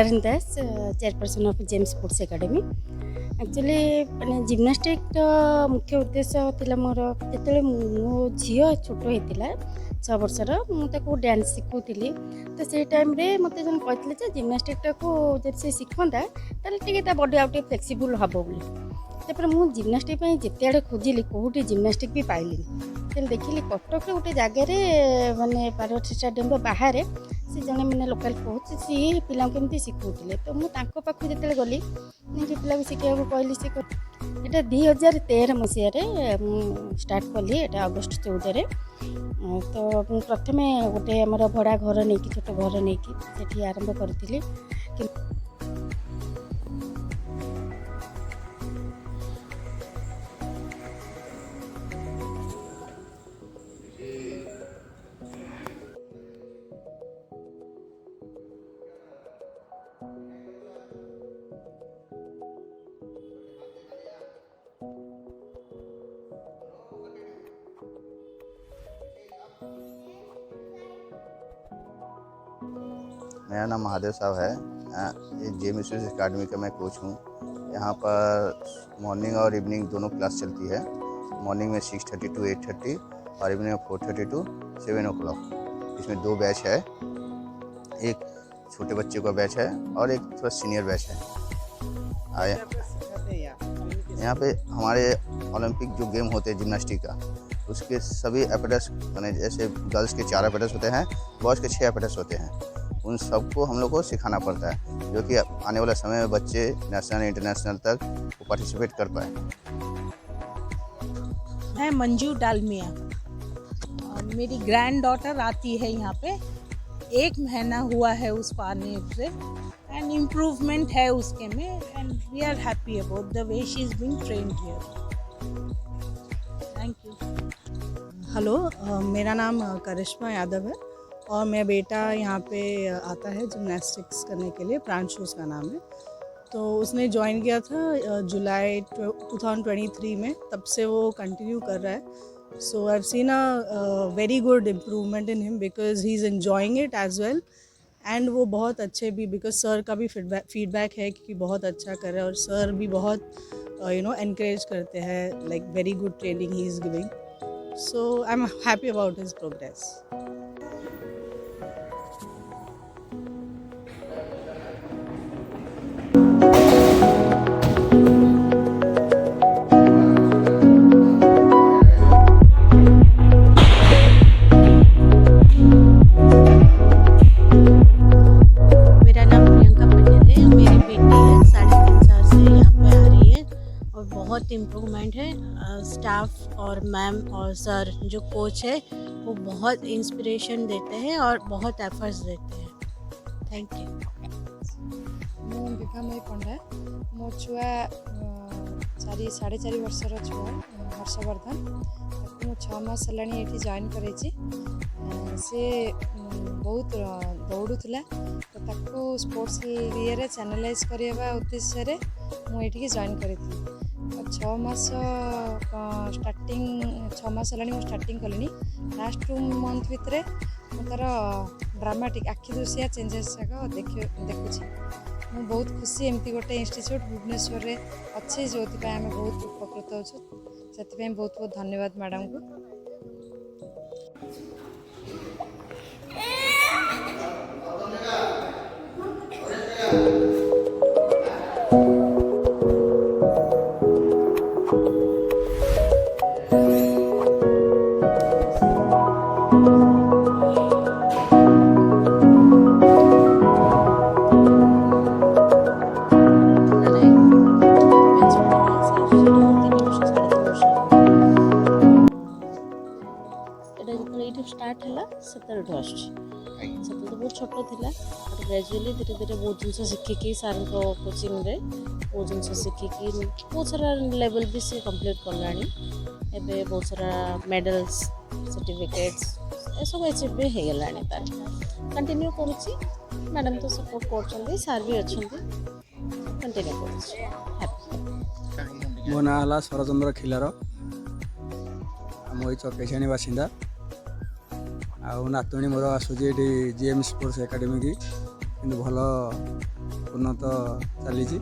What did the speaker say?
लीलारानी Das chairperson of Gems sports academy actually मैंने gymnastic मुख्य उद्देश्य थिला मोर जिते मो झी छोट होता 6 वर्षर मुझे डांस शिखुली तो से टाइम रे मत जन कहते जिम्नास्टिक को जब से शिखता टे बॉडी आउट फ्लेक्सिबल हम बोली तापर मुझे जिम्नास्टिक जिते आड़े खोजिली कौटे जिम्नास्टिक भी पाइली तेल देखिली कटक गोटे जगार मानने पार्वती स्टेडियम बाहर से जड़े मैंने लोकाल कोच सी पिला केमती शिखुले तो मुझे पाखु जो गली पिला शिखा कहली सी यहाँ 2013 मसीह स्टार्ट कली ये अगस्ट 14 तो प्रथम गोटे आम भड़ा घर नहीं छोट घर नहीं आरंभ करी मेरा नाम महादेव साहब है। ये जेम्स स्पोर्ट्स एकेडमी का मैं कोच हूँ। यहाँ पर मॉर्निंग और इवनिंग दोनों क्लास चलती है। मॉर्निंग में 6:30 to 8:30 और इवनिंग में 4:30 to 7 o'clock। इसमें 2 बैच है, एक छोटे बच्चे का बैच है और एक थोड़ा सीनियर बैच है। यहाँ पे हमारे ओलंपिक जो गेम होते हैं जिम्नास्टिक का, उसके सभी एपेटस मैंने जैसे गर्ल्स के 4 एपेटस होते हैं, बॉयज़ के 6 एपेटस होते हैं, उन सबको हम लोग को सिखाना पड़ता है, जो कि आने वाले समय में बच्चे नेशनल इंटरनेशनल तक वो पार्टिसिपेट कर पाए। मैं मंजू डालमिया, मेरी ग्रैंड डॉटर आती है यहाँ पे, 1 महीना हुआ है उसको आने से एंड इम्प्रूवमेंट है उसके में and we are happy about the way she is being trained here. Thank you. Hello, मेरा नाम करिश्मा यादव है और मेरा बेटा यहाँ पे आता है जिम्नास्टिक्स करने के लिए, प्रांशु उसका नाम है। तो उसने ज्वाइन किया था जुलाई 2023 में, तब से वो कंटिन्यू कर रहा है। So I have seen a very good improvement in him because he is enjoying it as well and वो बहुत अच्छे भी, बिकॉज सर का भी फीडबैक है कि बहुत अच्छा कर रहा है और सर भी बहुत एनकरेज करते हैं, like very good training he is giving. So I am happy about his progress. बहुत इम्प्रूवमेंट है। स्टाफ और मैम और सर जो कोच है वो बहुत इंस्पिरेशन देते हैं और बहुत एफर्ट्स देते हैं। Thank you. मु विभामयी पंडा, मो छुआ 4.5 वर्षर छुआ हर्षवर्धन, मु 6 मास हेलाणी ये जॉइन करे से बहुत दौड़ूला तो ताको स्पोर्ट्स ये चैनलाइज करवा उद्देश्य मुझे जॉइन करी 6 मास हेलाणी स्टार्टिंग कली। लास्ट 2 मंथ भितर तार ड्रामाटिक आखि दुसिया चेंजेस देखुची। मुझे बहुत खुशी एमती गोटे इंस्टीट्यूट भुवनेश्वर में अच्छे जो आम बहुत उपकृत हो, से बहुत बहुत धन्यवाद मैडम को। स्टार्ट है से तो बहुत छोट था, ग्रेजुअली धीरे धीरे बहुत जिन शिखिकी सार कोचिंग रे बहुत जिन शिखिकी बहुत सारा लेवल भी सी कंप्लीट कलानी। एबे बहुत सारा मेडल्स सर्टिफिकेट्स ये सब अचीव भी हो गलानी। तार कंटिन्यू करुच्ची, मैडम तो सपोर्ट कर सार भी अच्छा कंटिन्यू कर। मो ना है सरचंद्र खिलार, मुझे चकेशाणी बासिंदा। आ नातुणी मोर आसूँ ये जेम्स स्पोर्ट्स एकेडमी की, भल ଉନ୍ନତ ଚାଲିଛି।